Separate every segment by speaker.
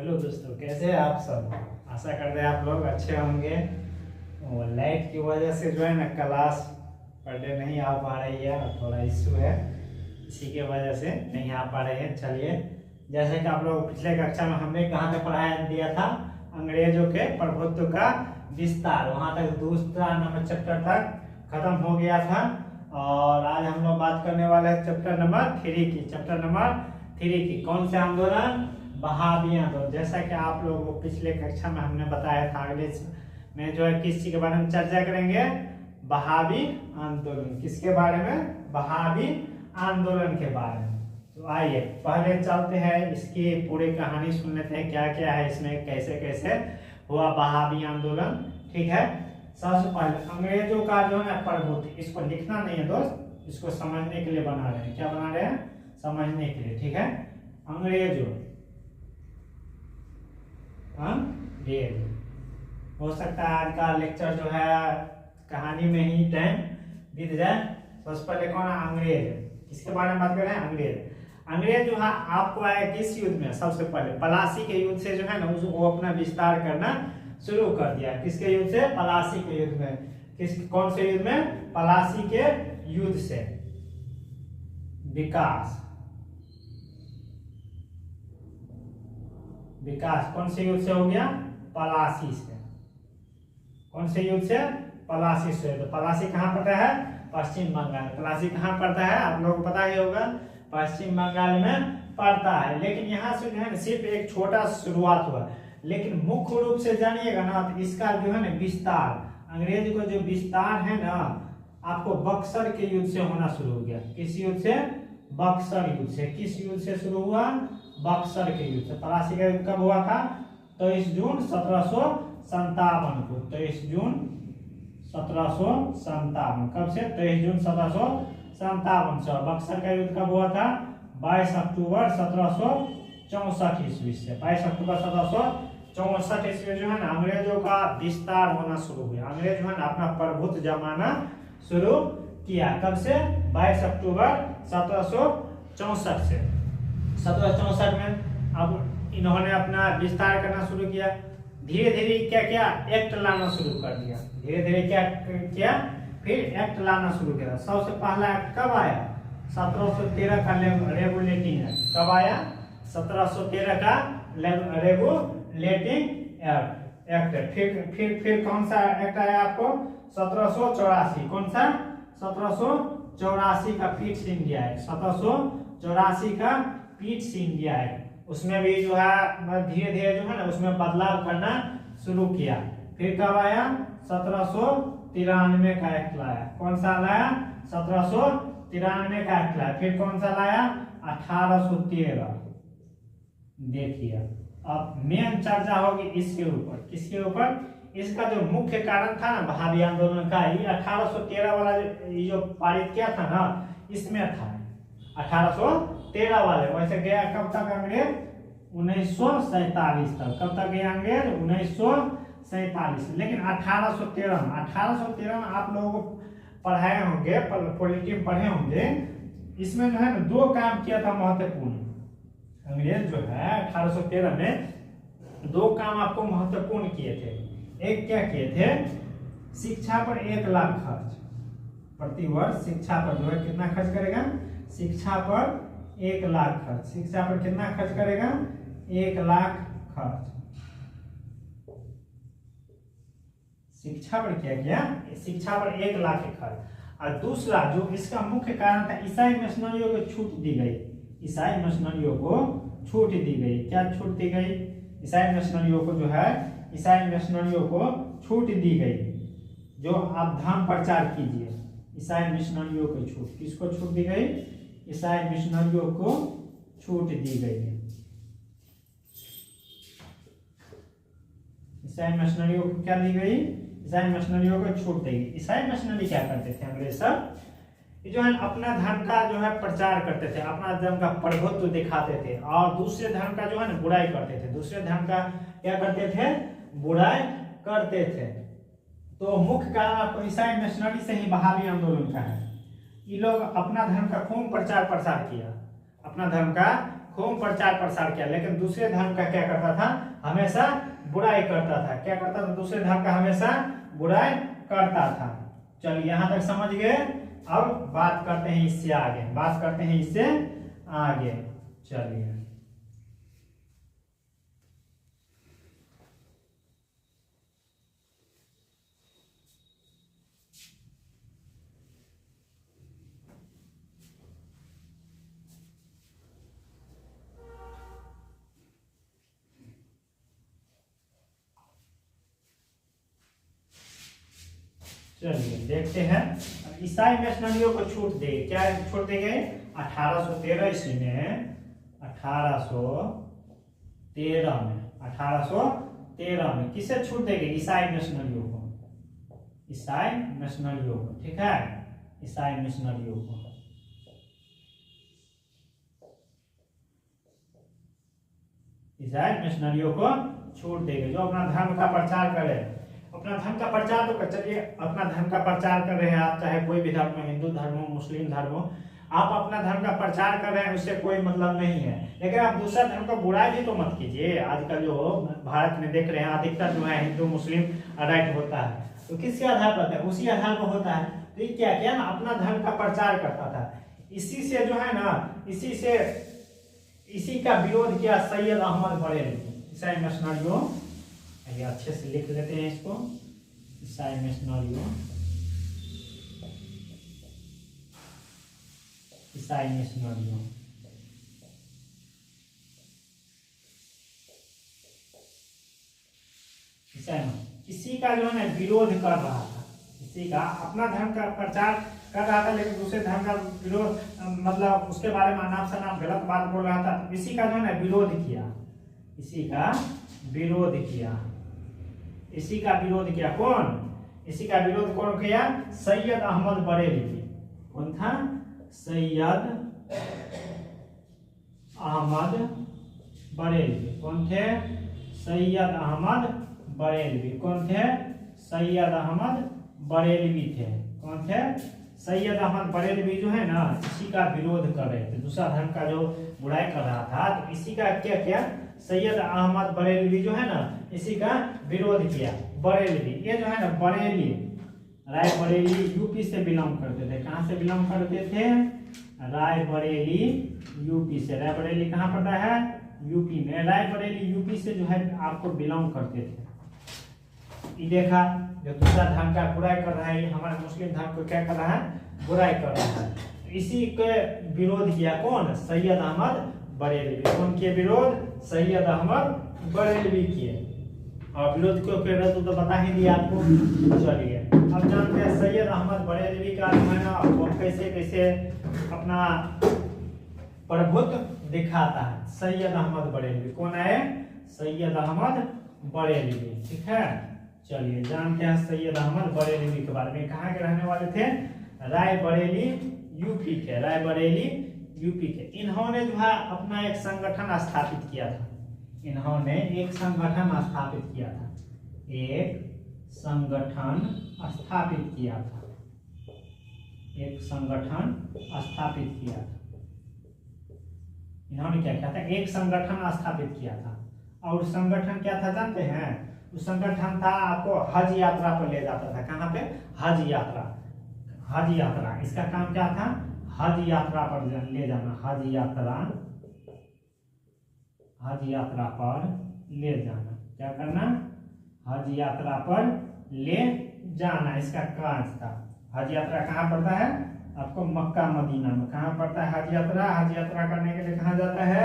Speaker 1: Hello दोस्तों, कैसे हैं आप सब। आशा करते हैं आप लोग अच्छे होंगे। लाइट की वजह से जो है ना क्लास पढ़ने नहीं आ पा रही है और थोड़ा इशू है, इसी के वजह से नहीं आ पा रहे हैं। चलिए, जैसे कि आप लोग पिछले कक्षा में हमने कहाँ तक पढ़ाया दिया था, अंग्रेजों के प्रभुत्व का विस्तार, वहाँ तक दूसरा नंबर चैप्टर तक खत्म हो गया था। और आज हम लोग बात करने वाले हैं चैप्टर नंबर 3 की। चैप्टर नंबर 3 की कौन से आंदोलन? बहावी आंदोलन। जैसा कि आप लोगों को पिछले कक्षा में हमने बताया था, अगले में जो है किस चीज के बारे में चर्चा करेंगे? बहावी आंदोलन। किसके बारे में? बहावी आंदोलन के बारे में। तो आइए पहले चलते हैं, इसकी पूरी कहानी सुन लेते हैं, क्या क्या है इसमें, कैसे कैसे हुआ बहावी आंदोलन। ठीक है, सबसे पहले अंग्रेजों का जो है प्रभुत्व, इसको लिखना नहीं है दोस्त, इसको समझने के लिए बना रहे हैं। क्या बना रहे हैं? समझने के लिए। ठीक है, अंग्रेजों अंग्रेज। हो सकता है आज का लेक्चर जो है कहानी में ही टाइम बीत जाए। सबसे पहले कौन है? अंग्रेज। किसके बारे में बात कर रहे हैं? अंग्रेज। अंग्रेज जो है आपको आया किस युद्ध में? सबसे पहले पलासी के युद्ध से जो है ना उसको अपना विस्तार करना शुरू कर दिया। किसके युद्ध से? पलासी के युद्ध में। कौन से युद्ध में? पलासी के युद्ध से। विकास कौन से युद्ध से हो गया? पलासी से। कौन से युद्ध से? पलासी से। तो पलासी कहाँ पड़ता है? पश्चिम बंगाल। पलासी कहाँ पड़ता है? आप लोगों को पता ही होगा, पश्चिम बंगाल में पड़ता है। लेकिन यहाँ से जो है सिर्फ एक छोटा शुरुआत हुआ, लेकिन मुख्य रूप से जानिएगा ना तो इसका जो है ना विस्तार, अंग्रेज को जो विस्तार है ना, आपको बक्सर के युद्ध से होना शुरू हो गया। किस युद्ध से? बक्सर युद्ध से। किस युद्ध से शुरू हुआ? बक्सर के युद्ध से। पलासी का युद्ध कब हुआ था? 23 जून 1757 को। 23 जून 1757। कब से? 23 जून 1757 से। बक्सर का युद्ध कब हुआ था? 22 अक्टूबर 1764 ईस्वी से। 22 अक्टूबर 1764 ईस्वी जो है ना अंग्रेजों का विस्तार होना शुरू हुआ। अंग्रेज जो है ना अपना प्रभुत्व जमाना शुरू किया। कब से? 22 अक्टूबर 1764 से। 1764 में अब इन्होंने अपना विस्तार करना शुरू किया। धीरे धीरे क्या क्या एक्ट लाना शुरू कर दिया। धीरे धीरे क्या किया? फिर एक्ट लाना शुरू किया। सबसे पहला एक्ट कब आया? 1713 का रेगुलेटिंग एक्ट। कब आया? 1713 का रेगुलेटिंग एक्ट। फिर कौन सा एक्ट आया आपको? 1784। कौन सा? 1784 का पीट्स इंडिया एक्ट। 1784 का पीट्स इंडिया एक्ट। उसमें भी जो है धीरे धीरे जो है ना उसमें बदलाव करना शुरू किया। फिर कब आया? 1793 का एक्ट लाया। कौन सा लाया? 1793 का एक्ट लाया। फिर कौन सा लाया? 1813। देखिए, अब मेन चर्चा होगी इसके ऊपर। किसके ऊपर? इसका जो मुख्य कारण था ना बहावी आंदोलन का, ये 1813 वाला जो पारित किया था ना, इसमें था 1813 वाले। वैसे गया कब तक अंग्रेज? 1947 तक। कब तक गया अंग्रेज? 1947। लेकिन 1813 में आप लोगों को पढ़ाए होंगे, पॉलिटी में पढ़े होंगे, इसमें जो है ना दो काम किया था महत्वपूर्ण। अंग्रेज जो है 1813 में दो काम आपको महत्वपूर्ण किए थे। एक क्या किए थे? शिक्षा पर 1 लाख खर्च प्रतिवर्ष। शिक्षा पर जो है कितना खर्च करेगा? शिक्षा पर 1 लाख खर्च। शिक्षा पर कितना खर्च करेगा? 1 लाख खर्च। शिक्षा पर क्या किया? शिक्षा पर 1 लाख खर्च। और दूसरा जो इसका मुख्य कारण था, ईसाई मिशनरियों को छूट दी गई। ईसाई मिशनरियों को छूट दी गई। क्या छूट दी गई? ईसाई मिशनरियों को जो है, ईसाई मिशनरियों को छूट दी गई, जो आप धर्म प्रचार कीजिए। ईसाई मिशनरियों को छूट। किसको छूट दी गई? ईसाई मिशनरियों को छूट दी गई है। ईसाई मिशनरियों को क्या दी गई? ईसाई मिशनरियों को छूट दी गई। ईसाई मिशनरी क्या करते थे अंग्रेज सब? ये जो है अपना धर्म का जो है प्रचार करते थे, अपना धर्म का प्रभुत्व दिखाते थे, और दूसरे धर्म का जो है ना बुराई करते थे। दूसरे धर्म का क्या करते थे? बुराई करते थे। तो मुख्य कारण आपको ईसाई मिशनरी से ही बहावी आंदोलन का है। ये लोग अपना धर्म का खूब प्रचार प्रसार किया, अपना धर्म का खूब प्रचार प्रसार किया, लेकिन दूसरे धर्म का क्या करता था, हमेशा बुराई करता था। क्या करता था, दूसरे धर्म का हमेशा बुराई करता था। चलिए यहां तक समझ गए। अब बात करते हैं इससे आगे, बात करते हैं इससे आगे। चलिए चलिए देखते हैं। ईसाई मिशनरियों को छूट दे, क्या छूट दे गए, 1813 ईस्वी में, 1813 में किसे छूट देंगे, ईसाई मिशनरियों को, ईसाई मिशनरियों को, ठीक है, ईसाई मिशनरियों को, ईसाई मिशनरियों को छूट देंगे जो अपना धर्म का प्रचार करे। अपना धर्म का प्रचार तो कर, चलिए अपना धर्म का प्रचार कर रहे हैं आप, चाहे कोई भी धर्म हो, हिंदू धर्म हो, मुस्लिम धर्म हो, आप अपना धर्म का प्रचार कर रहे हैं, उससे कोई मतलब नहीं है, लेकिन आप दूसरा धर्म का बुराई भी तो मत कीजिए। आजकल जो भारत में देख रहे हैं अधिकतर जो है हिंदू मुस्लिम राइट होता है, तो किसके आधार पर होता है, उसी आधार पर होता है। तो ये क्या किया ना, अपना धर्म का प्रचार करता था, इसी से जो है ना, इसी का विरोध किया सैयद अहमद बरेलवी। ईसाई मिशनरियों, ये अच्छे से लिख लेते हैं इसको, ईसाई मिशनरियों, ईसाई मिशनरियों, इसी का जो है ना विरोध कर रहा था, इसी का अपना धर्म का प्रचार कर रहा था, लेकिन दूसरे धर्म का विरोध, मतलब उसके बारे में अनाप शनाप गलत बात बोल रहा था, तो इसी का जो है ना विरोध किया, इसी का विरोध किया, इसी का विरोध किया कौन, इसी का विरोध कौन किया, सैयद अहमद बरेलवी। कौन था, सैयद अहमद बरेलवी। कौन थे, सैयद अहमद बरेलवी। कौन थे, सैयद अहमद बरेलवी थे। कौन थे, सैयद अहमद बरेलवी जो है ना, इसी का विरोध कर रहे थे, दूसरा धर्म का जो बुराई कर रहा था, तो इसी का क्या किया, सैयद अहमद बरेलवी जो है ना, इसी का विरोध किया। बरेलवी, ये जो है ना बरेली, रायबरेली यूपी से बिलोंग करते थे। कहाँ से बिलोंग करते थे, रायबरेली यूपी से। रायबरेली कहाँ पड़ता है, यूपी में। रायबरेली यूपी से जो है आपको बिलोंग करते थे। ये देखा, जो दूसरा धर्म का बुराई कर रहा है, ये हमारे मुस्लिम धर्म को क्या कर रहा है, बुराई कर रहा है। इसी के विरोध किया कौन, सैयद अहमद बरेलवी। कौन के विरोध, सैयद अहमद बरेलवी किए। और विरोध क्यों कर रहे तो बता ही दिया आपको। चलिए अब जानते हैं सैयद अहमद बरेलवी का जो है ना, वो कैसे कैसे अपना प्रभुत्व दिखाता है। सैयद अहमद बरेलवी कौन है, सैयद अहमद बरेलवी, ठीक है। चलिए जानते हैं सैयद अहमद बरेलवी के बारे में। कहाँ के रहने वाले थे, रायबरेली यूपी के, रायबरेली यूपी के। इन्होंने जो है अपना एक संगठन स्थापित किया था, इन्होंने एक संगठन स्थापित किया था, एक संगठन स्थापित किया था, एक संगठन स्थापित किया था। इन्होंने क्या किया था, एक संगठन स्थापित किया था। और संगठन क्या था जानते हैं, उस संगठन था आपको हज यात्रा पर ले जाता था। कहाँ पे, हज यात्रा, हज यात्रा। इसका काम क्या था, हज यात्रा पर ले जाना, हज यात्रा, हज यात्रा पर ले जाना। क्या करना, हज यात्रा पर ले जाना, इसका कार्य था। हज यात्रा कहाँ पड़ता है आपको, मक्का मदीना में। कहाँ पड़ता है हज यात्रा, हज यात्रा करने के लिए कहाँ जाता है,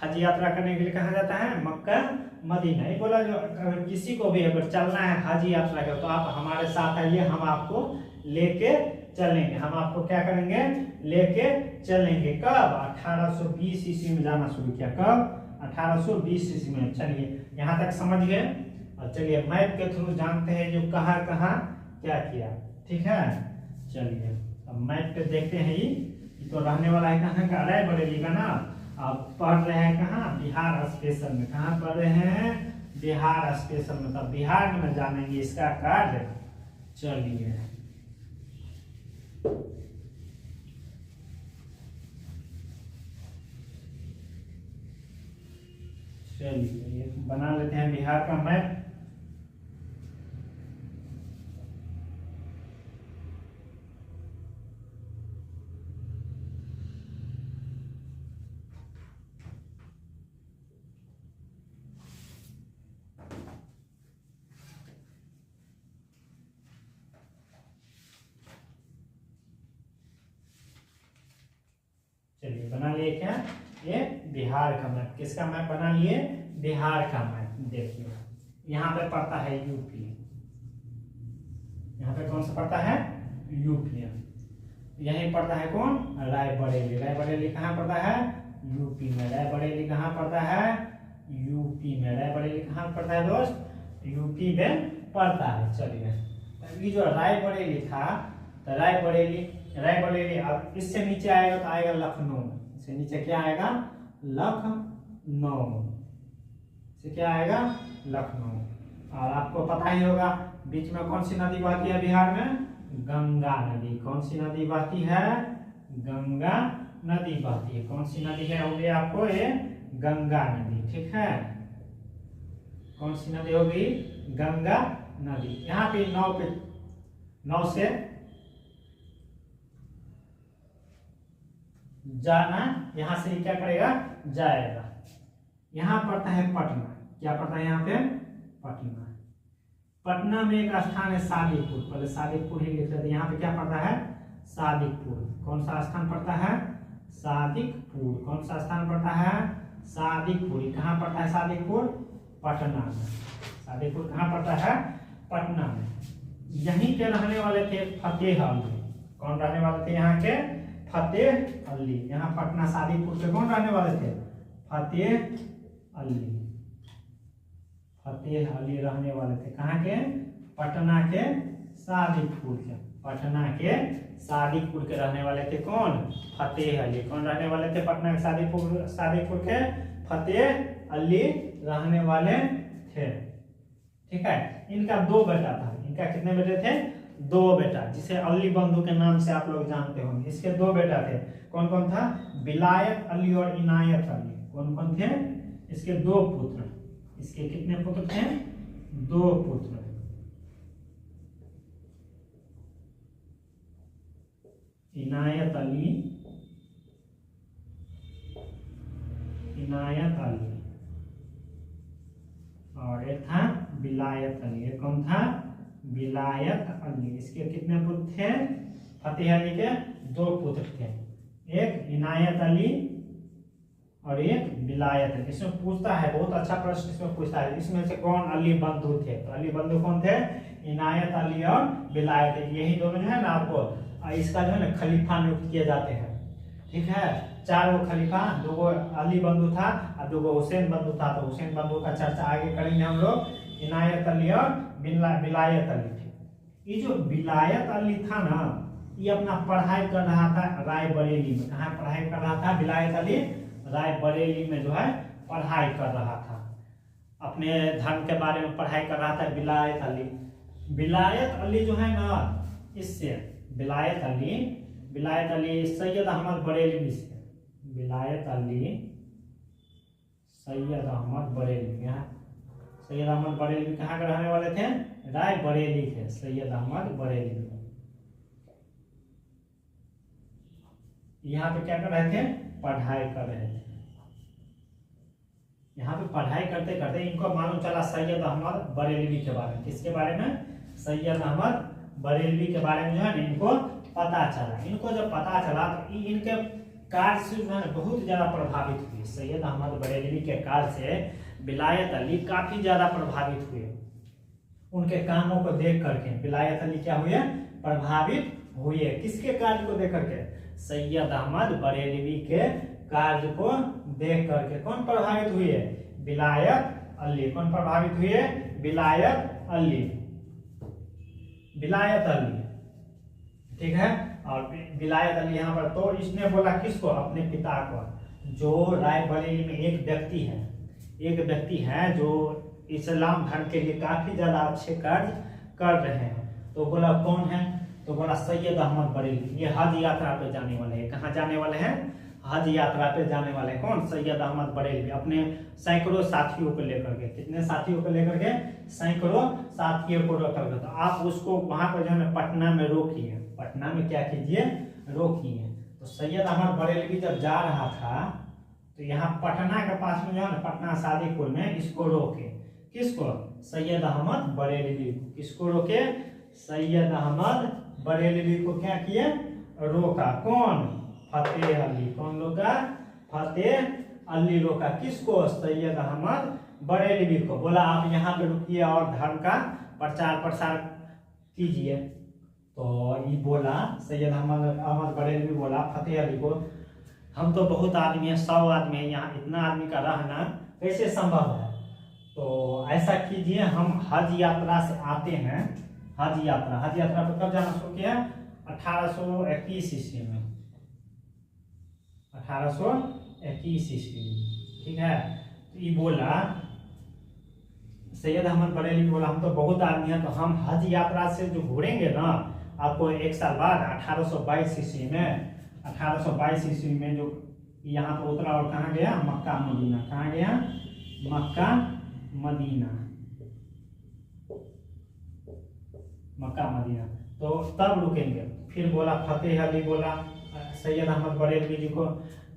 Speaker 1: हज यात्रा करने के लिए कहाँ जाता है, मक्का मदीना। ये बोला जो अगर किसी को भी अगर चलना है हज यात्रा का, तो आप हमारे साथ आइए, हम आपको लेके चलेंगे। हम आपको क्या करेंगे, लेके चलेंगे। कब, 1820 ईस्वी में जाना शुरू किया। कब, 1820 ईस्वी में। चलिए यहाँ तक समझ गए। और चलिए मैप के थ्रू जानते हैं जो कहाँ कहाँ क्या किया, ठीक है। चलिए अब मैप पे देखते हैं। ये तो रहने वाला है कहाँ का, रायबरेली का ना। आप पढ़ रहे हैं कहाँ, बिहार स्पेशल में। कहाँ पढ़ रहे हैं, बिहार स्पेशल में। तब बिहार में जानेंगे इसका कार्य। चलिए चलिए ये बना लेते हैं बिहार का मैप। चलिए बना लिए क्या, ये बिहार का मैप। किसका मैप बना लिए, बिहार का मैप। देखिए यहाँ पे पड़ता है यूपी, यहाँ पे कौन सा पड़ता है, यूपी। यहीं पड़ता है कौन, रायबरेली। रायबरेली कहाँ पड़ता है, यूपी में। रायबरेली कहाँ पड़ता है, यूपी में। रायबरेली कहाँ पड़ता है दोस्त, यूपी में पड़ता है। चलिए ये जो रायबरेली था, तो रायबरेली अब इससे नीचे आएगा तो आएगा लखनऊ। इससे नीचे क्या आएगा, लखनऊ। इससे क्या आएगा, लखनऊ। और आपको पता ही होगा बीच में कौन सी नदी बहती है बिहार में, गंगा नदी। कौन सी नदी बहती है, गंगा नदी बहती है। कौन सी नदी है, होगी आपको ये गंगा नदी। ठीक है, कौन सी नदी होगी, गंगा नदी। यहाँ पे नाव से जाना, यहां से क्या करेगा, जाएगा। यहां पड़ता है पटना। क्या पड़ता है यहाँ पे, पटना। पटना में एक स्थान है सादिकपुर। पहले सादिकपुर ही लिख लेते। यहाँ पे क्या पड़ता है, सादिकपुर। कौन सा स्थान पड़ता है, सादिकपुर। कौन सा स्थान पड़ता है, सादिकपुर। कहाँ पड़ता है सादिकपुर, पटना में। सादिकपुर कहाँ पड़ता है, पटना में। यहीं के रहने वाले थे फतेह अली। कौन रहने वाले थे यहाँ के, फतेह अली। यहाँ पटना सादिकपुर के कौन रहने वाले थे, फतेह अली। फतेह अली रहने वाले थे कहाँ के, पटना के सादिकपुर के। पटना के सादिकपुर के रहने वाले थे कौन, फतेह अली। कौन रहने वाले थे, पटना के सादिकपुर के फतेह अली रहने वाले थे। ठीक है, इनका 2 बेटा था। इनका कितने बेटे थे, 2 बेटा, जिसे अली बंधु के नाम से आप लोग जानते होंगे। इसके 2 बेटा थे। कौन कौन था, विलायत अली और इनायत अली। कौन कौन थे, इसके 2 पुत्र। इसके कितने पुत्र थे, 2 पुत्र। इनायत अली, इनायत अली और एक था विलायत अली। एक कौन था, विलायत अली। इसके कितने पुत्र थे, फतेह अली के 2 पुत्र थे। एक इनायत अली और एक विलायत अली। इसमें पूछता है, बहुत अच्छा प्रश्न इसमें पूछता है, इसमें से कौन अली बंधु थे। तो अली बंधु कौन थे, इनायत अली और विलायत अली। यही दोनों जो है ना आपको इसका जो है ना खलीफा नियुक्त किए जाते हैं। ठीक है, 4 गो खलीफा, 2 गो अली बंधु था और 2 गो हुसैन बंधु था। तो हुसैन बंधु का चर्चा आगे करेंगे हम लोग। इनायत अली और विलायत अली थे। ये जो विलायत अली था ना, ये अपना पढ़ाई कर रहा था रायबरेली में। कहाँ पढ़ाई कर रहा था, विलायत अली रायबरेली में जो है पढ़ाई कर रहा था। अपने धर्म के बारे में पढ़ाई कर रहा था विलायत अली। विलायत अली जो है ना, इससे विलायत अली सैयद अहमद बरेलवी से। विलायत अली सैयद अहमद बरेलवी। यहाँ सैयद अहमद बरेलवी कहाँ के रहने वाले थे, रायबरेली थे। सैयद अहमद बरेलवी यहाँ पे क्या कर रहे थे, पढ़ाई कर रहे थे। यहाँ पे पढ़ाई करते करते इनको मालूम चला सैयद अहमद बरेलवी के बारे में। किसके बारे में, सैयद अहमद बरेलवी के बारे में जो है ना इनको पता चला। इनको जब पता चला तो इनके कार्य से जो है बहुत ज्यादा प्रभावित हुए। सैयद अहमद बरेलवी के कार्य से विलायत अली काफी ज्यादा प्रभावित हुए। उनके कामों को देख करके विलायत अली क्या हुए, प्रभावित हुए। किसके कार्य को देख करके, सैयद अहमद बरेलवी के कार्य को देख करके। कौन प्रभावित हुए, विलायत अली। कौन प्रभावित हुए, विलायत अली। विलायत अली, ठीक है। और विलायत अली यहाँ पर, तो इसने बोला किसको, अपने पिता को। जो रायबरेली में एक व्यक्ति है जो इस्लाम धर्म के लिए काफी ज्यादा अच्छे कार्य कर रहे हैं। तो बोला कौन है, तो बोला सैयद अहमद बरेलवी। ये हज यात्रा पे जाने वाले हैं। कहाँ जाने वाले हैं, हज यात्रा पे जाने वाले कौन, सैयद अहमद बरेलवी, अपने सैकड़ों साथियों को लेकर के। कितने साथियों को लेकर के, सैकड़ों साथियों को लेकर के। तो आप उसको वहां पर जो है पटना में रोकिए, पटना में क्या कीजिए, रोकिए। तो सैयद अहमद बरेलवी जब जा रहा था तो यहाँ पटना के पास में जो है ना, पटना शादीपुर में इसको रोके। किसको, सैयद अहमद बरेलवी को। किसको रोके, सैयद अहमद बरेलवी को क्या किए, रोका। कौन, फतेह अली। कौन रोका, फतेह अली रोका। किसको, सैयद अहमद बरेलवी को। बोला आप यहाँ पे रुकिए और धर्म का प्रचार प्रसार कीजिए। तो ये बोला सैयद अहमद बरेलवी बोला फतेह अली को, हम तो बहुत आदमी है, 100 आदमी है, यहाँ इतना आदमी का रहना कैसे संभव है। तो ऐसा कीजिए, हम हज यात्रा से आते हैं। हज यात्रा पर कब जाना शुरू किया, 1821 ईस्वी में, 1821 ईस्वी में। ठीक है। तो ये बोला सैयद अहमद बरेलवी बोला हम तो बहुत आदमी है, तो हम हज यात्रा से जो घूरेंगे ना, आपको एक साल बाद 1822 ईस्वी में, 1822 ईस्वी में जो यहाँ पर उतरा और कहाँ गया, मक्का मदीना। कहाँ गया, मक्का मदीना, मक्का मदीना। तो तब रुकेंगे। फिर बोला फतेह अली बोला सैयद अहमद बरेलवी जी को,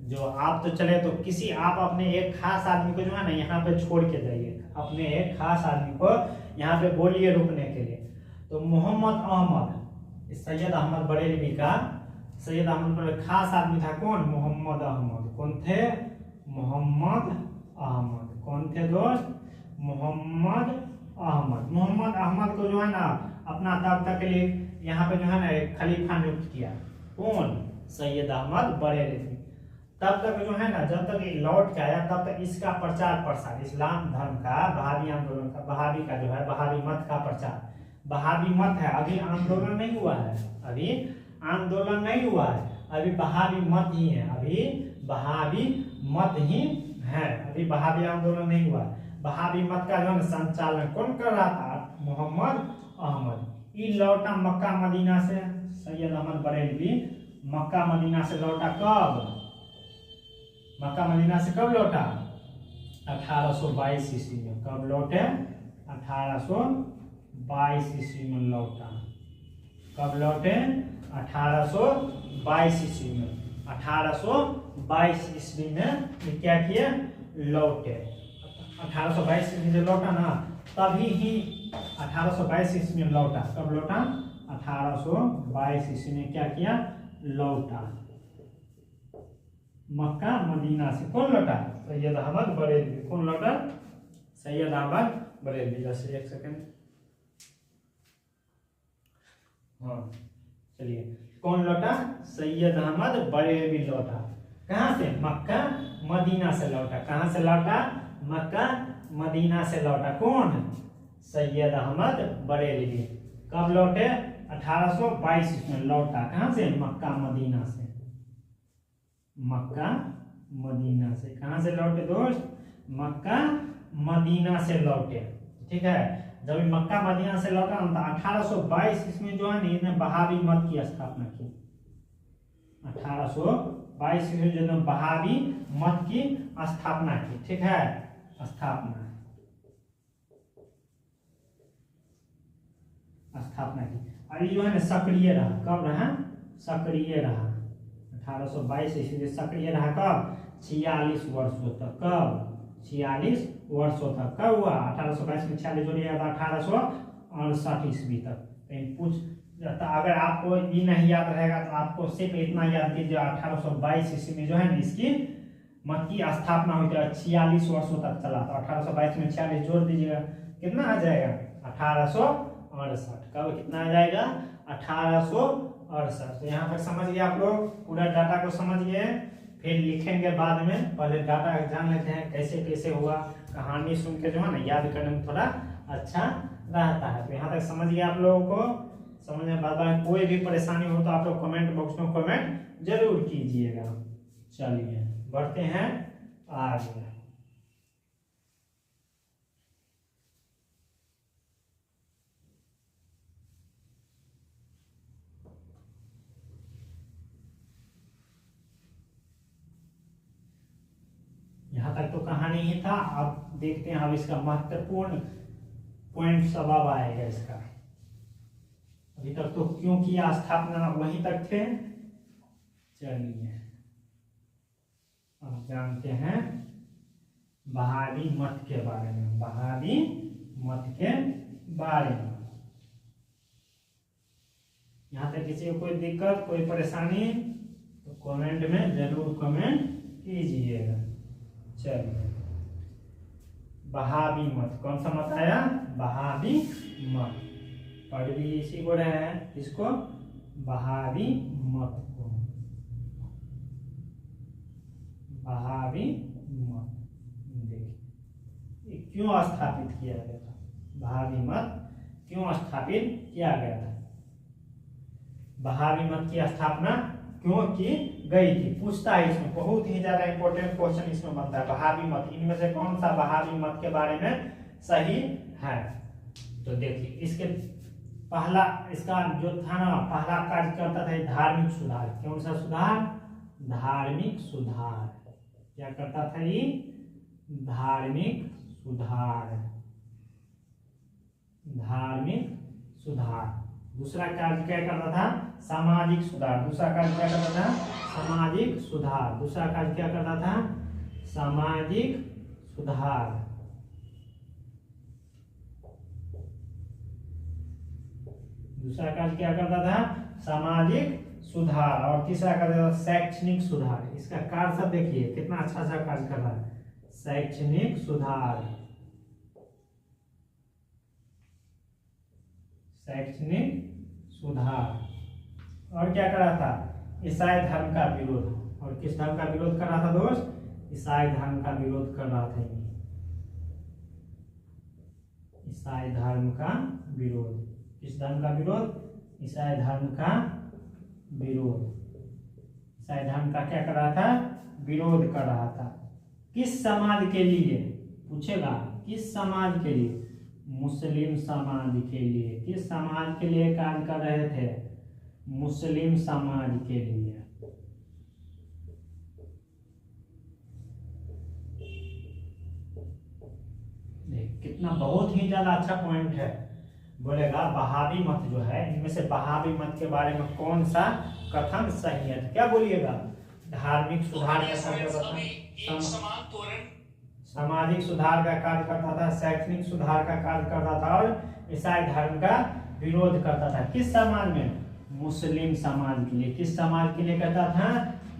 Speaker 1: जो आप तो चले तो किसी आप अपने एक खास आदमी को जो है ना यहाँ पे छोड़ के जाइए, अपने एक खास आदमी को यहाँ पे बोलिए रुकने के लिए। तो मोहम्मद अहमद, सैयद अहमद बरेलवी का, सैयद अहमद बरेलवी खास आदमी था कौन, मोहम्मद अहमद। कौन थे, मोहम्मद अहमद। कौन थे दोस्त, मोहम्मद अहमद। मोहम्मद अहमद को जो है ना अपना तख्त के लिए यहाँ पे जो है ना खलीफा नियुक्त किया। कौन, सैयद अहमद बरेलवी। तब तक जो है ना, जब तक ये लौट के आया तब तक इसका प्रचार प्रसार, इस्लाम धर्म का, बहावी आंदोलन का, बहावी का जो है बहावी मत का प्रचार। बहावी मत है, अभी आंदोलन नहीं हुआ है, अभी आंदोलन नहीं हुआ है, अभी बहावी मत ही है, अभी बहावी मत ही है, अभी बहावी आंदोलन नहीं हुआ है। बहावी मत का जो है संचालन कौन कर रहा था, मोहम्मद अहमद। ये लौटा मक्का मदीना से, सैयद अहमद बरेलवी मक्का मदीना से लौटा कब, मक्का मदीना से कब लौटा, 1822 ईस्वी में। कब लौटे, 1822 ईस्वी में लौटा। कब लौटे, 1822 ईस्वी में। 1822 ईस्वी में क्या किए, लौटे। 1822 ईस्वी में लौटा ना, तभी ही 1822 ईस्वी में लौटा। कब लौटा, 1822 ईस्वी में क्या किया, लौटा मक्का मदीना से। कौन लौटा, सैयद अहमद बरेलवी। कौन लौटा, सैयद अहमद बरेलवी। जैसे एक सेकंड, हाँ चलिए, कौन लौटा, सैयद अहमद बरेलवी लौटा। कहाँ से, मक्का मदीना से लौटा। कहाँ से लौटा, मक्का मदीना से लौटा। कौन, सैयद अहमद बरेलवी। कब लौटे, 1822 में लौटा। कहाँ से, मक्का मदीना से, मक्का मदीना से। कहाँ से लौटे दोस्त, मक्का मदीना से लौटे। ठीक है। जब मक्का मदीना से लौटा ना, 1822 इसमें जो है ना, इसने बहावी मत की स्थापना की। 1822 में जो बहावी मत की स्थापना की। ठीक है, स्थापना की। और ये जो है ना सक्रिय रहा। कब रहा, सक्रिय रहा। 1822 ईस्वी से सक्रिय रहा। कब, 46 वर्षों तक। कब, 46 वर्षों तक। कब हुआ, 1822 में 46 जोड़िएगा तो 1868 ईस्वी तक। कहीं पूछ, अगर आपको ये नहीं याद रहेगा तो आपको सिर्फ इतना याद कीजिए, 1822 ईस्वी में जो है ना इसकी मत की स्थापना हुई थी, 46 वर्षों तक चला। तो 1822 में 46 जोड़ दीजिएगा, कितना आ जाएगा, 1868। कब कितना आ जाएगा, 1868। तो यहाँ तक समझ गए आप लोग, पूरा डाटा को समझ गए। फिर लिखेंगे बाद में, पहले डाटा जान लेते हैं कैसे कैसे हुआ। कहानी सुन के जो है ना याद करने में थोड़ा अच्छा रहता है। तो यहाँ तक समझ गए आप लोगों को। समझ में बाद कोई भी परेशानी हो तो आप लोग कमेंट बॉक्स में कमेंट जरूर कीजिएगा। चलिए बढ़ते हैं आगे। यहाँ तक तो कहानी ही था। अब देखते हैं, अब इसका महत्वपूर्ण पॉइंट सब अब आएगा इसका। अभी तक तो क्यों किया स्थापना वहीं तक थे। चलिए अब जानते हैं बहावी मत के बारे में, बहावी मत के बारे में। यहाँ तक किसी को कोई दिक्कत, कोई परेशानी तो कमेंट में जरूर कमेंट कीजिएगा। चलिए बहावी मत, कौन सा मत आया? बहावी मत। पढ़ भी इसी को रहे हैं, इसको बहावी मत को, बहावी मत। देखिए क्यों स्थापित किया गया था, बहावी मत क्यों स्थापित किया गया था? बहावी मत की स्थापना क्यों की गई थी, पूछता है इसमें। बहुत ही ज्यादा इंपॉर्टेंट क्वेश्चन इसमें बनता है। बहावी मत, इनमें से कौन सा बहावी मत के बारे में सही है? तो देखिए इसके पहला, इसका जो था ना, पहला कार्य करता था धार्मिक सुधार। कौन सा सुधार? धार्मिक सुधार। क्या करता था ये? धार्मिक सुधार, धार्मिक सुधार। दूसरा कार्य क्या करता था? सामाजिक सुधार। दूसरा कार्य क्या करता था? सामाजिक सुधार। दूसरा कार्य क्या करता था? सामाजिक सुधार। दूसरा कार्य क्या करता था? सामाजिक सुधार। और तीसरा कार्य था शैक्षणिक सुधार। इसका कार्य सब देखिए कितना अच्छा अच्छा कार्य कर रहा है। शैक्षणिक सुधार, शैक्षणिक सुधार। और क्या कर रहा था? ईसाई धर्म का विरोध। और किस धर्म का विरोध कर रहा था दोस्त? ईसाई धर्म का विरोध कर रहा था। ईसाई धर्म का विरोध। किस धर्म का विरोध? ईसाई धर्म का विरोध। ईसाई धर्म का क्या कर रहा था? विरोध कर रहा था। किस समाज के लिए? पूछेगा किस समाज के लिए? मुस्लिम समाज के लिए। किस समाज के लिए कार्य कर रहे थे? मुस्लिम समाज के लिए। कितना बहुत ही ज्यादा अच्छा पॉइंट है। बोलेगा बहावी मत जो है, इनमें से बहावी मत के बारे में कौन सा कथन सही है? तो क्या बोलिएगा? धार्मिक सुधार का कार्य करता था, सामाजिक सुधार का कार्य करता था, शैक्षणिक सुधार का कार्य करता था और ईसाई धर्म का विरोध करता था। किस समाज में? मुस्लिम समाज के लिए। किस समाज के लिए करता था?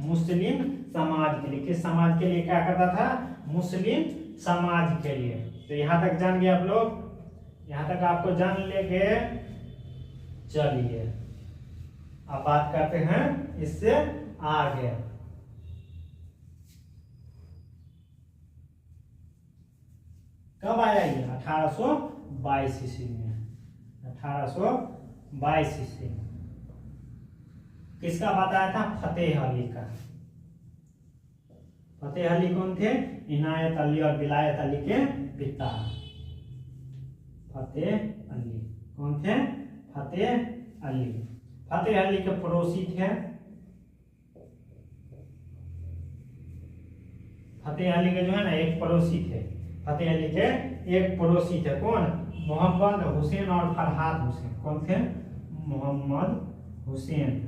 Speaker 1: मुस्लिम समाज के लिए। किस समाज के लिए क्या करता था? मुस्लिम समाज के लिए। तो यहाँ तक जान गए आप लोग? यहाँ तक आपको जान लेके चलिए अब बात करते हैं इससे आगे। कब आया ये? 1822 ईस्वी में। 1822 ईस्वी। किसका बताया था? फतेह अली का। फतेह अली कौन थे? इनायत अली और विलायत अली के पिता। फतेह अली कौन थे? फतेह अली। फतेह अली के पड़ोसी थे। फतेह अली के जो है ना एक पड़ोसी थे। फतेह अली के एक पड़ोसी थे। कौन? मोहम्मद हुसैन और फरहाद हुसैन। कौन थे? मोहम्मद हुसैन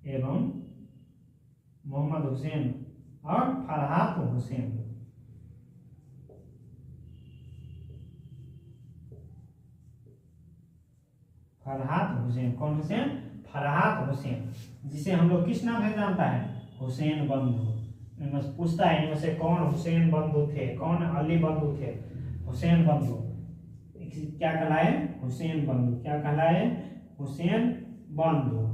Speaker 1: एवं मोहम्मद हुसैन और फरहाद हुसैन। फरहाद हुसैन। कौन हुसैन? फरहाद हुसैन, जिसे हम लोग किस नाम से जानता है? हुसैन बंधु। पूछता है इनमें से कौन हुसैन बंधु थे? कौन अली बंधु थे? हुसैन बंधु। क्या कहलाए? हुसैन बंधु। क्या कहलाए? हुसैन बंधु।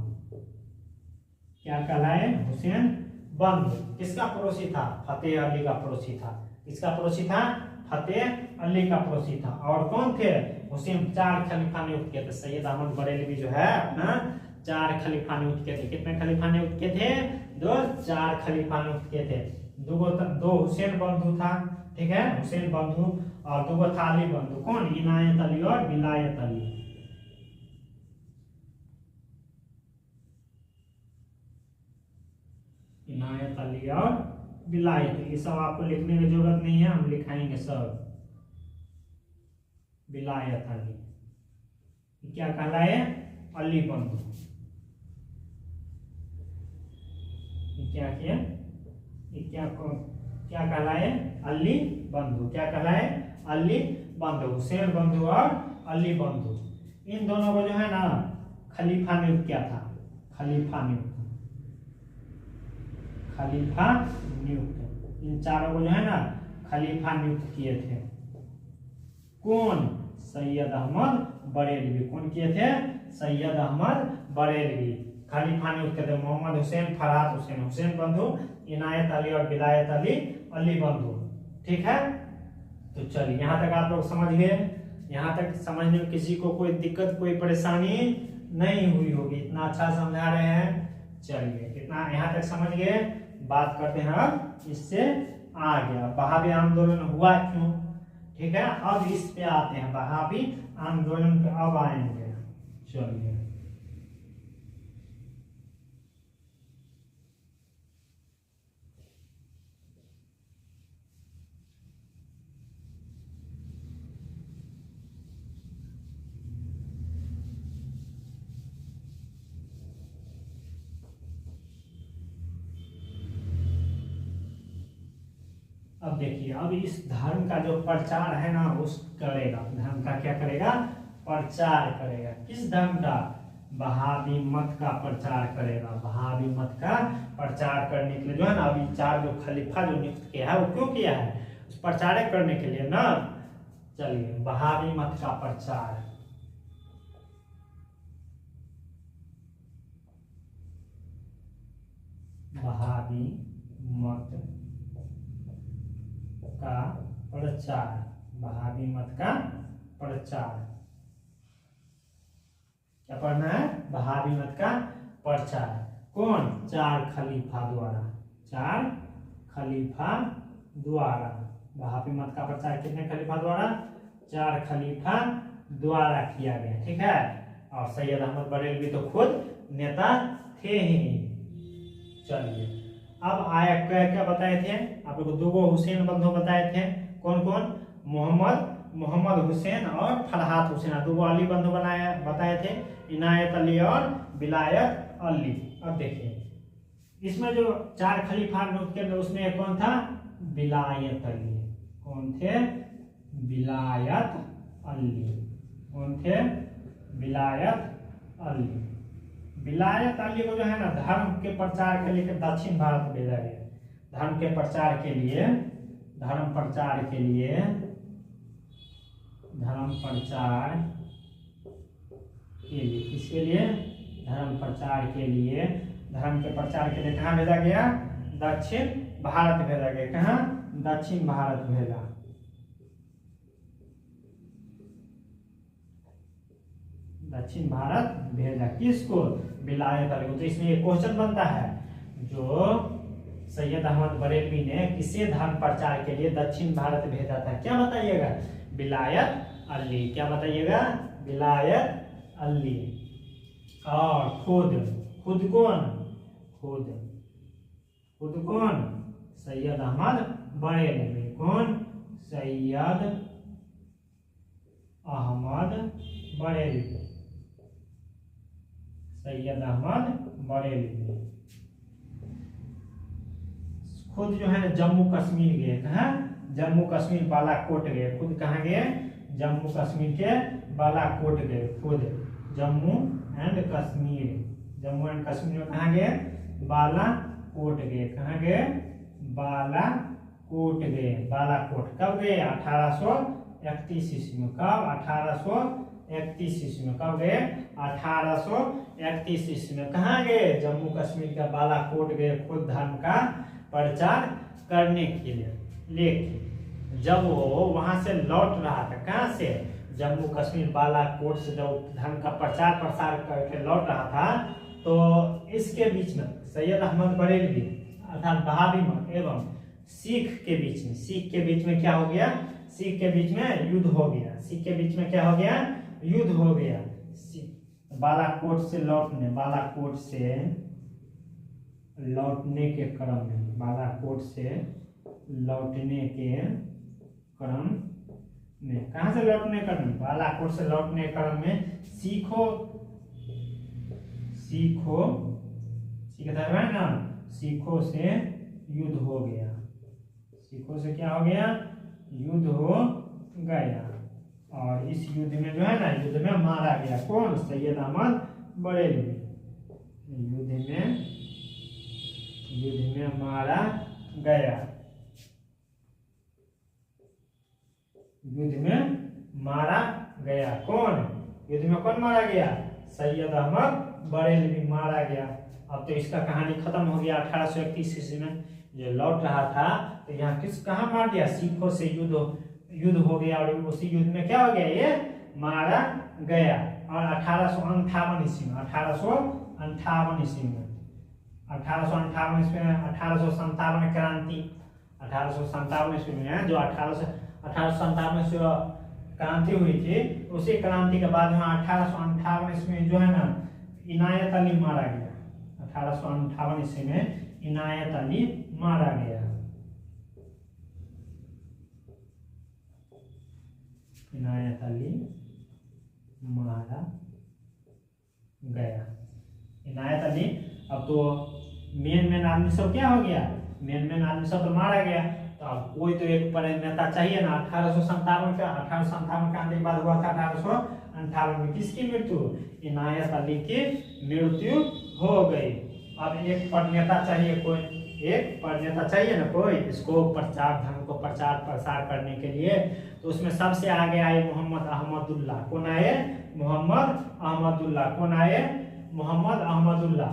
Speaker 1: क्या कहलाए? हुसैन बंधु। किसका पड़ोसी था? फतेह अली का पड़ोसी था। किसका पड़ोसी था? फतेह अली का पड़ोसी था। और कौन थे? हुसैन। 4 खलीफा नियुक्त किए थे। सैयद अहमद बरेलवी जो है अपना 4 खलीफा नियुक्त किए थे। कितने खलीफा नियुक्त किए थे? 4 खलीफा नियुक्त किए थे। दो हुसैन बंधु था, ठीक है, हुसैन बंधु, और 2 था अली बंधु। कौन? इनायत अली और विलायत अली। इनायत अली और विलायत, ये सब आपको लिखने की जरूरत नहीं है, हम लिखाएंगे सब। विलायत अली क्या कहलाए? अली बंधु। क्या किया? क्या कहलाए? अली बंधु। क्या कहलाए? अली बंधु। हुसैन बंधु और अली बंधु, इन दोनों को जो है ना खलीफा नियुक्त किया था। खलीफा नियुक्त, खलीफा नियुक्त, इन चारों को जो है ना खलीफा नियुक्त किए थे। कौन? सैयद अहमद बरेलवी। कौन किए थे? सैयद अहमद बरेलवी खलीफा नियुक्त थे। मोहम्मद हुसैन, फरहाद हुसैन, हुसैन बंधु, इनायत अली और विलायत अली, अली बंधु। ठीक है, तो चलिए यहाँ तक आप लोग समझ गए। यहाँ तक समझने में किसी को कोई दिक्कत, कोई परेशानी नहीं हुई होगी, इतना अच्छा समझा रहे हैं। चलिए इतना यहाँ तक समझ गए। बात करते हैं अब इससे आगे, वहाबी आंदोलन हुआ क्यों? ठीक है, अब इस पे आते हैं, वहाबी आंदोलन पे अब आएंगे। चलिए अब देखिए, अब इस धर्म का जो प्रचार है ना उस करेगा, धर्म का क्या करेगा? प्रचार करेगा। किस धर्म का? वहाबी मत का प्रचार करेगा। वहाबी मत का प्रचार करने के लिए जो है ना अभी चार जो खलीफा जो नियुक्त किया है वो क्यों किया है? उस प्रचार करने के लिए ना। चलिए वहाबी मत का प्रचार, वहाबी मत का प्रचार, वहाबी मत का प्रचार। क्या पढ़ना है? वहाबी मत का प्रचार। कौन? चार खलीफा द्वारा, चार खलीफा द्वारा। वहाबी मत का प्रचार कितने खलीफा द्वारा? चार खलीफा द्वारा किया गया। ठीक है, और सैयद अहमद बरेलवी तो खुद नेता थे ही। चलिए अब आया क्या क्या बताए थे आप लोग? दो हुसैन बंधु बताए थे। कौन कौन? मोहम्मद हुसैन और फरहाद हुसैन। दो अली बंधु बताए थे, इनायत अली और विलायत अली। अब देखिए इसमें जो चार खलीफा नियुक्त किए उसमें एक कौन था? विलायत अली। कौन थे? विलायत अली। कौन थे? विलायत अली। विलायत अली को जो है ना धर्म के प्रचार के लिए दक्षिण भारत भेजा गया। धर्म के प्रचार के लिए, धर्म प्रचार के लिए, धर्म प्रचार के लिए, किसके लिए? धर्म प्रचार के लिए। धर्म के प्रचार के लिए कहाँ भेजा गया? दक्षिण भारत भेजा गया। कहाँ? दक्षिण भारत भेजा। दक्षिण भारत भेजा। किसको? विलायत अली को। तो इसमें एक क्वेश्चन बनता है, जो सैयद अहमद बरेलवी ने किसे धर्म प्रचार के लिए दक्षिण भारत भेजा था? क्या बताइएगा? विलायत अली। क्या बताइएगा? विलायत अली। और खुद कौन? खुद कौन? सैयद अहमद बरेलवी। कौन? सैयद अहमद बरेलवी। सैयद अहमद बरेलवी खुद जो है ना जम्मू कश्मीर गए। कहाँ? जम्मू कश्मीर बालाकोट गए। खुद कहाँ गए? जम्मू कश्मीर के बालाकोट गए। खुद जम्मू एंड कश्मीर, जम्मू एंड कश्मीर में कहाँ गए? बालाकोट गए। कहाँ गए? बालाकोट गए। बालाकोट कब गए? 1831 ईस्वी में। कब? 1831 ईस्वी में। कब गए? 1831 ईस्वी में। कहाँ गए? जम्मू कश्मीर का बालाकोट गए खुद धर्म का प्रचार करने के लिए। लेकिन जब वो वहां से लौट रहा था, कहाँ से? जम्मू कश्मीर बालाकोट से जब धर्म का प्रचार प्रसार करके लौट रहा था, तो इसके बीच में सैयद अहमद बरेलवी अर्थात वहाबी मत एवं सिख के बीच में क्या हो गया? सिख के बीच में युद्ध हो गया। सिख के बीच में क्या हो गया? युद्ध हो गया। बालाकोट से लौटने, बालाकोट से लौटने के क्रम में, बालाकोट से लौटने के क्रम में, कहाँ से लौटने क्रम में, बालाकोट से लौटने क्रम में सीखो है ना, सीखों से युद्ध हो गया, सीखों से क्या हो गया, युद्ध हो गया। और इस युद्ध में जो है ना, युद्ध में मारा गया कौन, सैयद अहमद बरेलवी। युद्ध में मारा गया, युद्ध में मारा गया कौन, युद्ध में कौन मारा गया, सैयद अहमद बरेलवी मारा गया। अब तो इसका कहानी खत्म हो गया। 1831 ईस्वी में जो लौट रहा था तो यहाँ कहाँ मार दिया, सीखों से युद्ध हो गया और उसी युद्ध में क्या हो गया, ये मारा गया। और 1858 ईस्वी में 1857 ईस्वी में 1857 में क्रांति, 1857 ईस्वी में जो 1857 में जो क्रांति हुई थी, उसी क्रांति के बाद यहाँ 1858 ईस्वी में जो है ना इनायत अली मारा गया। 1858 ईस्वी में इनायत अली मारा गया, इनायत अली मारा गया, इनायत अली। अब तो मेन आदमी सब क्या हो गया, मेन आदमी सब तो मारा गया, तो अब कोई तो एक बड़े नेता चाहिए ना। 1857 क्रांति के बाद हुआ था 1858 में किसकी मृत्यु, इनायत अली की मृत्यु हो गई। अब एक प्रणेता चाहिए, कोई एक प्रणेता चाहिए ना कोई, इसको प्रचार धर्म को प्रचार प्रसार करने के लिए। तो उसमें सबसे आगे आए मोहम्मद अहमदुल्ला। कौन आए, मोहम्मद अहमदुल्ला। कौन आए, मोहम्मद अहमदुल्ला।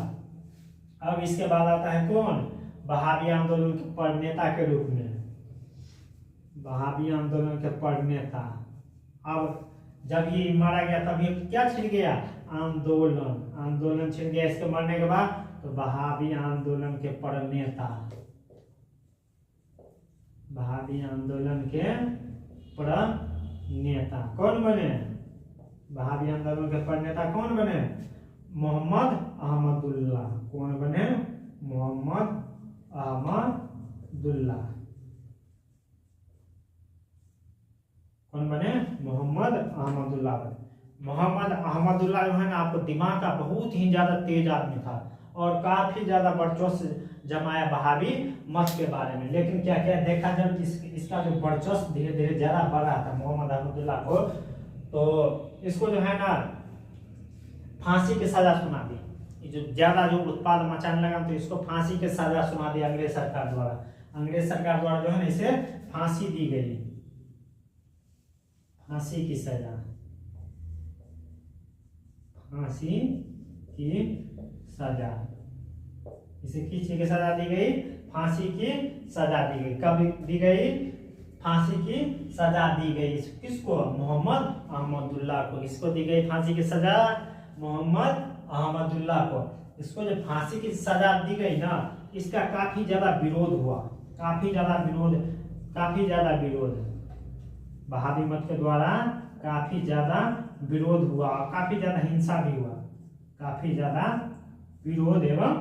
Speaker 1: अब इसके बाद आता है कौन, वहाबी आंदोलन के प्रणेता के रूप में, वहाबी आंदोलन के प्रणेता। अब जब ये मारा गया तब ये क्या छिड़ गया, आंदोलन छिड़ गया इसके मरने के बाद। तो वहाबी आंदोलन के प्रणेता, वहाबी आंदोलन के प्रणेता कौन बने, वहाबी आंदोलन के प्रणेता कौन बने, मोहम्मद अहमदुल्ला। कौन बने, मोहम्मद अहमदुल्ला। कौन बने, मोहम्मद अहमदुल्ला बने। मोहम्मद अहमदुल्ला जो है ना, आपको दिमाग का बहुत ही ज्यादा तेज आदमी था और काफी ज्यादा वर्चस्व जमाया वहाबी मत के बारे में। लेकिन क्या क्या देखा, जब इसका जो वर्चस्व धीरे धीरे ज्यादा बढ़ रहा था मोहम्मद अहमदुल्ला को, तो इसको जो है ना फांसी की सजा सुना दी। जो ज्यादा जो उत्पाद मचाने लगा तो इसको फांसी की सजा सुना दी अंग्रेज सरकार द्वारा। अंग्रेज सरकार द्वारा जो है ना इसे फांसी दी गई, फांसी की सजा, फांसी की सजा। इसे किस चीज की सजा दी गई, फांसी की सजा दी गई। कब दी गई, फांसी की सजा दी गई। किसको, मोहम्मद अहमदुल्ला को। इसको दी गई फांसी की सजा, मोहम्मद अहमदुल्ला को। इसको जो फांसी की सजा दी गई ना, इसका काफी ज्यादा विरोध हुआ, काफी ज्यादा विरोध वहाबी मत के द्वारा काफी ज्यादा विरोध हुआ, काफी ज्यादा हिंसा भी हुआ, काफी ज्यादा विरोध एवं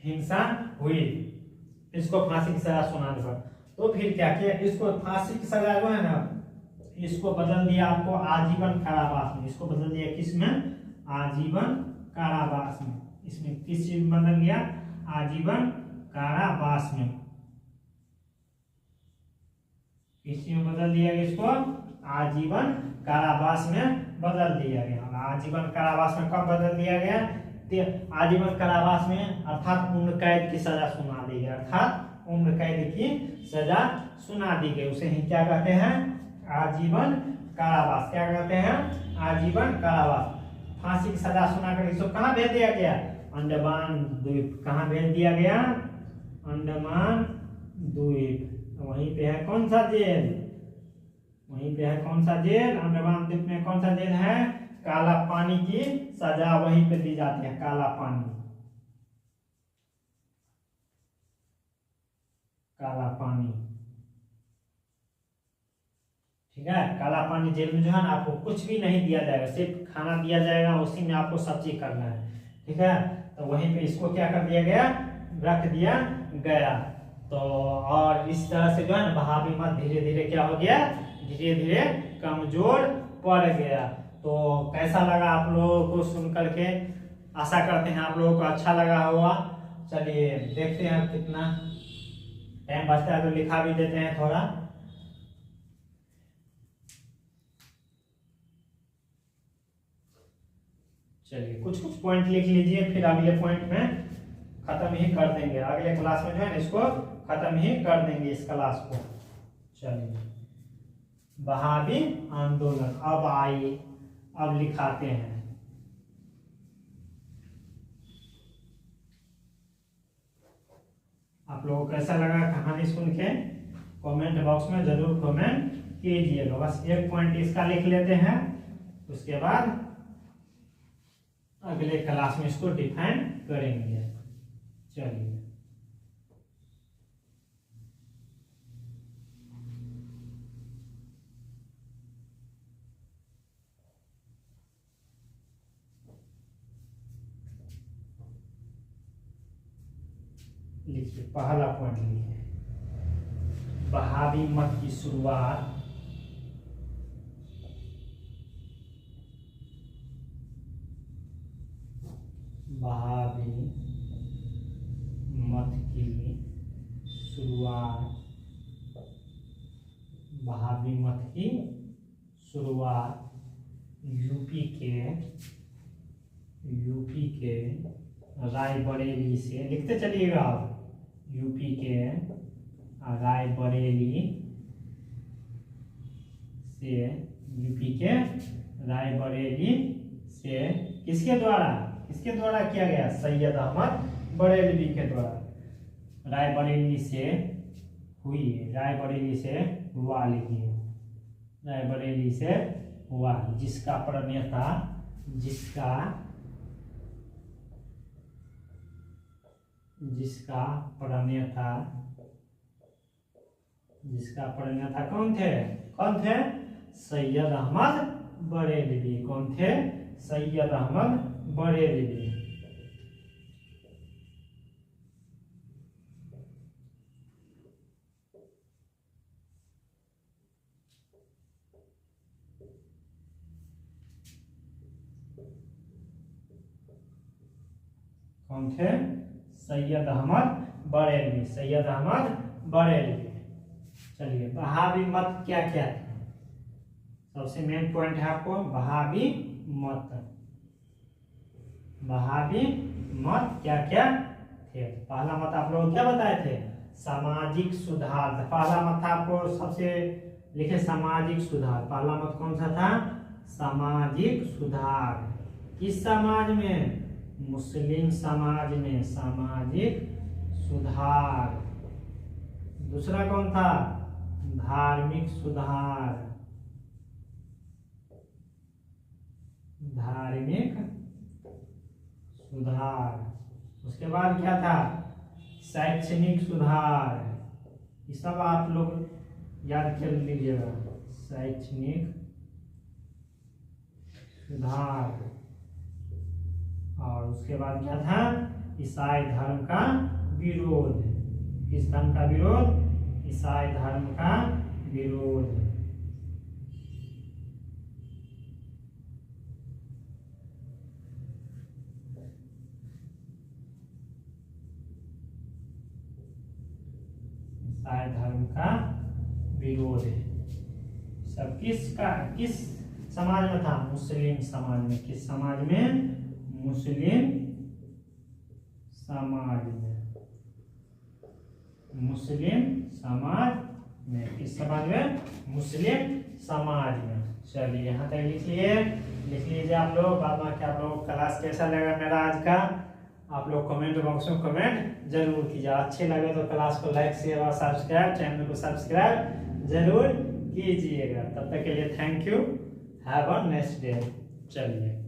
Speaker 1: हिंसा हुई इसको फांसी की सजा सुनाने पर। तो फिर क्या किया, इसको फांसी की सजा जो है ना, इसको बदल दिया आपको आजीवन कारावास में। इसको बदल दिया किस में, आजीवन कारावास में। इसमें किस चीज में बदल गया, आजीवन कारावास में। किस चीज में बदल दिया गया, इसको आजीवन कारावास में बदल दिया गया। आजीवन कारावास में कब बदल दिया गया, आजीवन कारावास में अर्थात उम्र कैद की सजा सुना दी गई, अर्थात उम्र कैद की सजा सुना दी गई। उसे ही क्या कहते हैं, आजीवन कारावास। क्या कहते हैं, आजीवन कारावास। फांसी की सजा सुनाकर इसको कहाँ भेज दिया गया, अंडमान द्वीप। कहाँ भेज दिया गया, अंडमान द्वीप। वहीं पे है कौन सा जेल, वहीं पे है कौन सा जेल, अंडमान द्वीप में कौन सा जेल है, काला पानी की सजा वहीं पे दी जाती है, काला पानी, काला पानी। ठीक है, काला पानी जेल में जो है ना आपको कुछ भी नहीं दिया जाएगा, सिर्फ खाना दिया जाएगा, उसी में आपको सब चीज करना है। ठीक है, तो वहीं पे इसको क्या कर दिया गया, रख दिया गया। तो और इस तरह से जो है ना वहाबी मत धीरे धीरे क्या हो गया, धीरे धीरे कमजोर पड़ गया। तो कैसा लगा आप लोगों को सुन करके, आशा करते हैं आप लोगों को अच्छा लगा होगा। चलिए देखते हैं कितना टाइम बचता है तो लिखा भी देते हैं थोड़ा। चलिए कुछ कुछ पॉइंट लिख लीजिए, फिर अगले पॉइंट में खत्म ही कर देंगे। अगले क्लास में जो है इसको खत्म ही कर देंगे इस क्लास को। चलिए वहाबी आंदोलन, अब आइए अब लिखाते हैं। आप लोगों को कैसा लगा कहानी सुन के कमेंट बॉक्स में जरूर कमेंट कीजिएगा। बस एक पॉइंट इसका लिख लेते हैं, उसके बाद अगले क्लास में इसको डिफाइन करेंगे। चलिए लिखिए, पहला पॉइंट लिखिए, वहाबी मत की शुरुआत वहाबी मत की शुरुआत वहाबी मत की शुरुआत यूपी के रायबरेली से, लिखते चलिएगा आप, यूपी के रायबरेली से, यूपी के रायबरेली से किसके द्वारा किया गया, सैयद अहमद बरेलवी के द्वारा। रायबरेली से हुई, रायबरेली से हुआ, लिखिए रायबरेली से हुआ, जिसका प्रणेता कौन थे, सैयद अहमद बरेलवी। कौन थे, सैयद अहमद बरेलवी। कौन थे, सैयद अहमद बरेलवी, सैयद अहमद बरेलवी। चलिए वहाबी मत क्या क्या है, सबसे मेन पॉइंट है आपको वहाबी मत क्या क्या थे। पहला मत आप लोग क्या बताए थे, सामाजिक सुधार। पहला मत था आपको सबसे लिखे, सामाजिक सुधार। पहला मत कौन सा था, सामाजिक सुधार। किस समाज में, मुस्लिम समाज में सामाजिक सुधार। दूसरा कौन था, धार्मिक सुधार, उसके बाद क्या था, शैक्षणिक सुधार। ये सब आप लोग याद कर लीजिएगा, शैक्षणिक सुधार। और उसके बाद क्या था, ईसाई धर्म का विरोध। किस धर्म का विरोध, ईसाई धर्म का विरोध। ईसाई धर्म का विरोध है। सब किस समाज में था, मुस्लिम समाज में। किस समाज में, मुस्लिम समाज में। किस समाज में, मुस्लिम समाज में। चलिए यहाँ तक लिख लीजिए आप लोग। बाद में क्या आप लोग क्लास कैसा लगा मेरा आज का, आप लोग कमेंट बॉक्स में कमेंट जरूर कीजिए। अच्छे लगे तो क्लास को लाइक शेयर और सब्सक्राइब, चैनल को सब्सक्राइब जरूर कीजिएगा। तब तक के लिए thank you, have a nice day. चलिए।